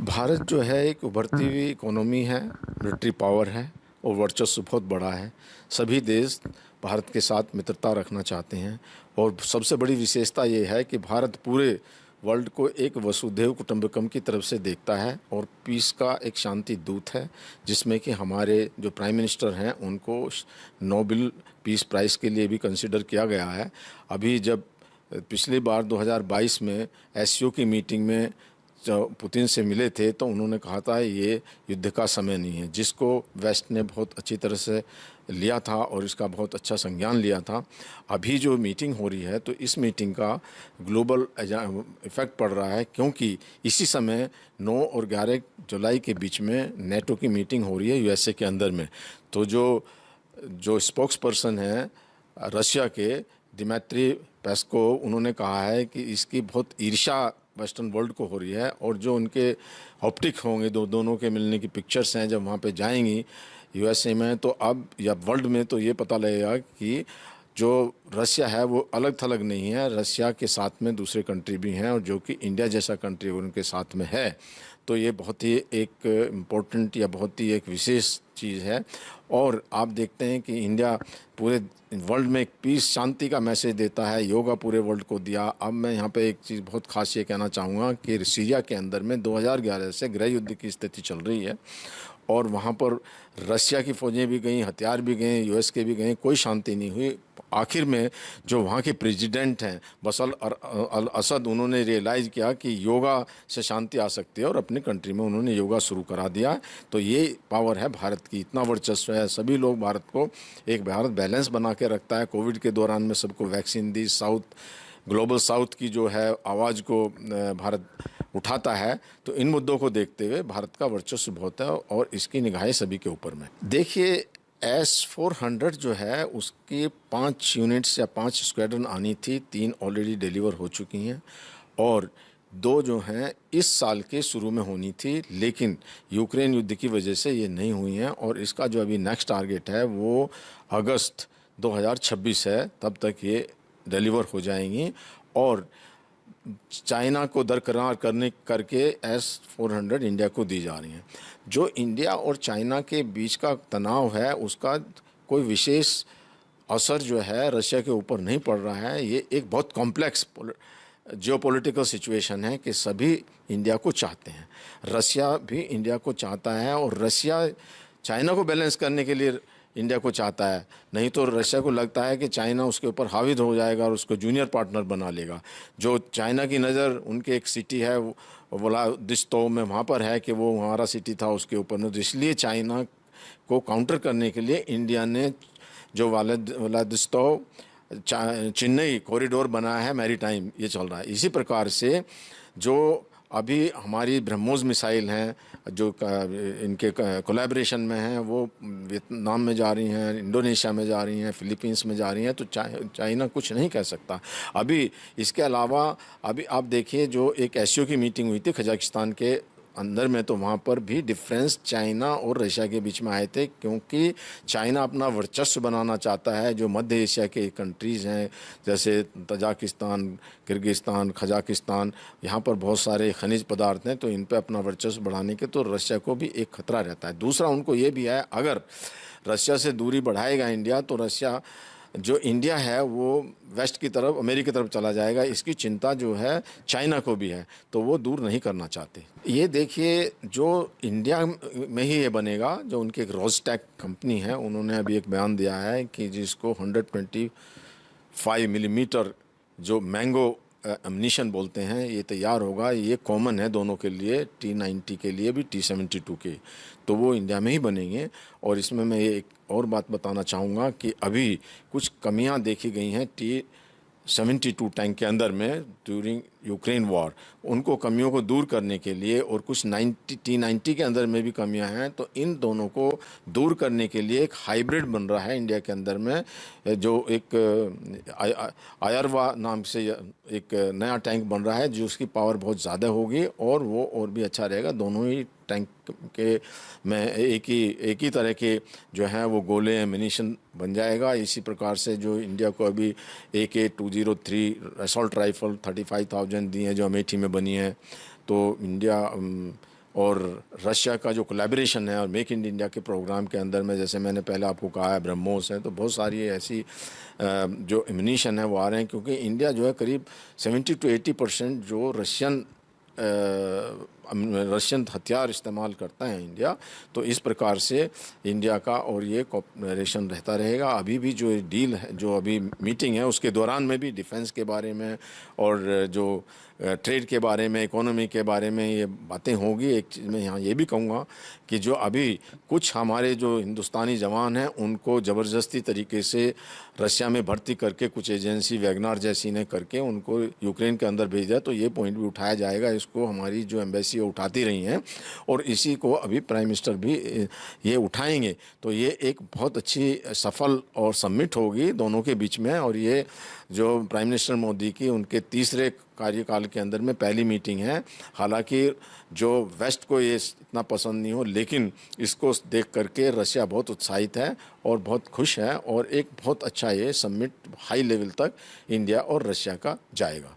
भारत जो है एक उभरती हुई इकोनॉमी है, मिलिट्री पावर है और वर्चस्व बहुत बड़ा है। सभी देश भारत के साथ मित्रता रखना चाहते हैं और सबसे बड़ी विशेषता ये है कि भारत पूरे वर्ल्ड को एक वसुधैव कुटुंबकम की तरफ से देखता है और पीस का एक शांति दूत है, जिसमें कि हमारे जो प्राइम मिनिस्टर हैं उनको नोबेल पीस प्राइज़ के लिए भी कंसिडर किया गया है। अभी जब पिछली बार 2022 में एससीओ की मीटिंग में जो पुतिन से मिले थे तो उन्होंने कहा था ये युद्ध का समय नहीं है, जिसको वेस्ट ने बहुत अच्छी तरह से लिया था और इसका बहुत अच्छा संज्ञान लिया था। अभी जो मीटिंग हो रही है तो इस मीटिंग का ग्लोबल इफ़ेक्ट पड़ रहा है, क्योंकि इसी समय 9 और 11 जुलाई के बीच में नेटो की मीटिंग हो रही है यूएसए के अंदर में। तो जो जो स्पोक्स पर्सन है रशिया के दिमित्री पेस्कोव, उन्होंने कहा है कि इसकी बहुत ईर्ष्या वेस्टर्न वर्ल्ड को हो रही है और जो उनके ऑप्टिक होंगे दोनों के मिलने की पिक्चर्स हैं जब वहाँ पे जाएंगी यूएसए में, तो अब या वर्ल्ड में, तो ये पता लगेगा कि जो रशिया है वो अलग थलग नहीं है। रशिया के साथ में दूसरे कंट्री भी हैं और जो कि इंडिया जैसा कंट्री उनके साथ में है। तो ये बहुत ही एक इम्पोर्टेंट या बहुत ही एक विशेष चीज़ है। और आप देखते हैं कि इंडिया पूरे वर्ल्ड में एक पीस शांति का मैसेज देता है, योगा पूरे वर्ल्ड को दिया। अब मैं यहाँ पे एक चीज़ बहुत खास ये कहना चाहूँगा कि सीरिया के अंदर में 2011 से गृह युद्ध की स्थिति चल रही है और वहाँ पर रशिया की फ़ौजें भी गई, हथियार भी गए, यूएस के भी गए, कोई शांति नहीं हुई। आखिर में जो वहाँ के प्रेसिडेंट हैं बशर अल असद, उन्होंने रियलाइज़ किया कि योगा से शांति आ सकती है और अपने कंट्री में उन्होंने योगा शुरू करा दिया। तो ये पावर है भारत की, इतना वर्चस्व है। सभी लोग भारत को, एक भारत बैलेंस बना के रखता है। कोविड के दौरान में सबको वैक्सीन दी, ग्लोबल साउथ की जो है आवाज़ को भारत उठाता है। तो इन मुद्दों को देखते हुए भारत का वर्चस्व बहुत है और इसकी निगाहें सभी के ऊपर में। देखिए, S-400 जो है उसकी 5 यूनिट्स या 5 स्क्वाड्रन आनी थी, 3 ऑलरेडी डिलीवर हो चुकी हैं और 2 जो हैं इस साल के शुरू में होनी थी, लेकिन यूक्रेन युद्ध की वजह से ये नहीं हुई हैं और इसका जो अभी नेक्स्ट टारगेट है वो अगस्त 2026 है, तब तक ये डिलीवर हो जाएंगी। और चाइना को दरकिनार करके S-400 इंडिया को दी जा रही हैं। जो इंडिया और चाइना के बीच का तनाव है उसका कोई विशेष असर जो है रशिया के ऊपर नहीं पड़ रहा है। ये एक बहुत कॉम्प्लेक्स जियोपॉलिटिकल सिचुएशन है कि सभी इंडिया को चाहते हैं, रशिया भी इंडिया को चाहता है और रशिया चाइना को बैलेंस करने के लिए इंडिया को चाहता है। नहीं तो रशिया को लगता है कि चाइना उसके ऊपर हावी हो जाएगा और उसको जूनियर पार्टनर बना लेगा। जो चाइना की नज़र उनके एक सिटी है व्लादिवोस्तोक में, वहाँ पर है कि वो हमारा सिटी था उसके ऊपर में, तो इसलिए चाइना को काउंटर करने के लिए इंडिया ने जो व्लादिवोस्तोक चेन्नई कॉरिडोर बनाया है, मैरीटाइम, ये चल रहा है। इसी प्रकार से जो अभी हमारी ब्रह्मोस मिसाइल हैं जो इनके कोलैबोरेशन में हैं, वो वियतनाम में जा रही हैं, इंडोनेशिया में जा रही हैं, फिलीपींस में जा रही हैं, तो चाइना कुछ नहीं कह सकता। अभी इसके अलावा अभी आप देखिए जो एक एससीओ की मीटिंग हुई थी कजाकिस्तान के अंदर में, तो वहाँ पर भी डिफरेंस चाइना और रशिया के बीच में आए थे, क्योंकि चाइना अपना वर्चस्व बनाना चाहता है। जो मध्य एशिया के कंट्रीज़ हैं जैसे तजाकिस्तान, किर्गिस्तान, कजाकिस्तान, यहाँ पर बहुत सारे खनिज पदार्थ हैं, तो इन पर अपना वर्चस्व बढ़ाने के तो रशिया को भी एक खतरा रहता है। दूसरा उनको ये भी है, अगर रशिया से दूरी बढ़ाएगा इंडिया तो रशिया जो इंडिया है वो वेस्ट की तरफ, अमेरिका की तरफ चला जाएगा। इसकी चिंता जो है चाइना को भी है, तो वो दूर नहीं करना चाहते। ये देखिए जो इंडिया में ही ये बनेगा, जो उनकी एक रोस्टेक कंपनी है, उन्होंने अभी एक बयान दिया है कि जिसको 125 मिलीमीटर जो मैंगो एमनिशन बोलते हैं, ये तैयार होगा। ये कॉमन है दोनों के लिए, T-90 के लिए भी, T-72 के, तो वो इंडिया में ही बनेंगे। और इसमें मैं एक और बात बताना चाहूँगा कि अभी कुछ कमियां देखी गई हैं T-72 टैंक के अंदर में ड्यूरिंग यूक्रेन वॉर। उनको कमियों को दूर करने के लिए, और कुछ T-90 के अंदर में भी कमियां हैं, तो इन दोनों को दूर करने के लिए एक हाइब्रिड बन रहा है इंडिया के अंदर में, जो एक आयरवा नाम से एक नया टैंक बन रहा है, जो उसकी पावर बहुत ज़्यादा होगी और वो और भी अच्छा रहेगा। दोनों ही टैंक के में एक ही तरह के जो हैं वो गोले एमिनिशन बन जाएगा। इसी प्रकार से जो इंडिया को अभी AK-203 असॉल्ट राइफल 35,000 दी हैं जो अमेठी में बनी है, तो इंडिया और रशिया का जो कोलैबोरेशन है और मेक इन इंडिया के प्रोग्राम के अंदर में, जैसे मैंने पहले आपको कहा है, ब्रह्मोस है, तो बहुत सारी ऐसी जो एम्यूनिशन है वो आ रहे हैं, क्योंकि इंडिया जो है करीब 70 to 80% जो रशियन हथियार इस्तेमाल करता है इंडिया। तो इस प्रकार से इंडिया का और ये कोऑपरेशन रहता रहेगा। अभी भी जो डील है, जो अभी मीटिंग है, उसके दौरान में भी डिफेंस के बारे में और जो ट्रेड के बारे में, इकोनॉमी के बारे में ये बातें होगी। एक चीज़ मैं यहाँ ये भी कहूँगा कि जो अभी कुछ हमारे जो हिंदुस्तानी जवान हैं उनको ज़बरदस्ती तरीके से रशिया में भर्ती करके, कुछ एजेंसी वैगनार जैसी ने करके उनको यूक्रेन के अंदर भेजा, तो ये पॉइंट भी उठाया जाएगा। इसको हमारी जो एम्बेसी उठाती रही हैं और इसी को अभी प्राइम मिनिस्टर भी ये उठाएंगे। तो ये एक बहुत अच्छी सफल और समिट होगी दोनों के बीच में। और ये जो प्राइम मिनिस्टर मोदी की उनके तीसरे कार्यकाल के अंदर में पहली मीटिंग है। हालांकि जो वेस्ट को ये इतना पसंद नहीं हो, लेकिन इसको देख करके रशिया बहुत उत्साहित है और बहुत खुश है, और एक बहुत अच्छा ये समिट हाई लेवल तक इंडिया और रशिया का जाएगा।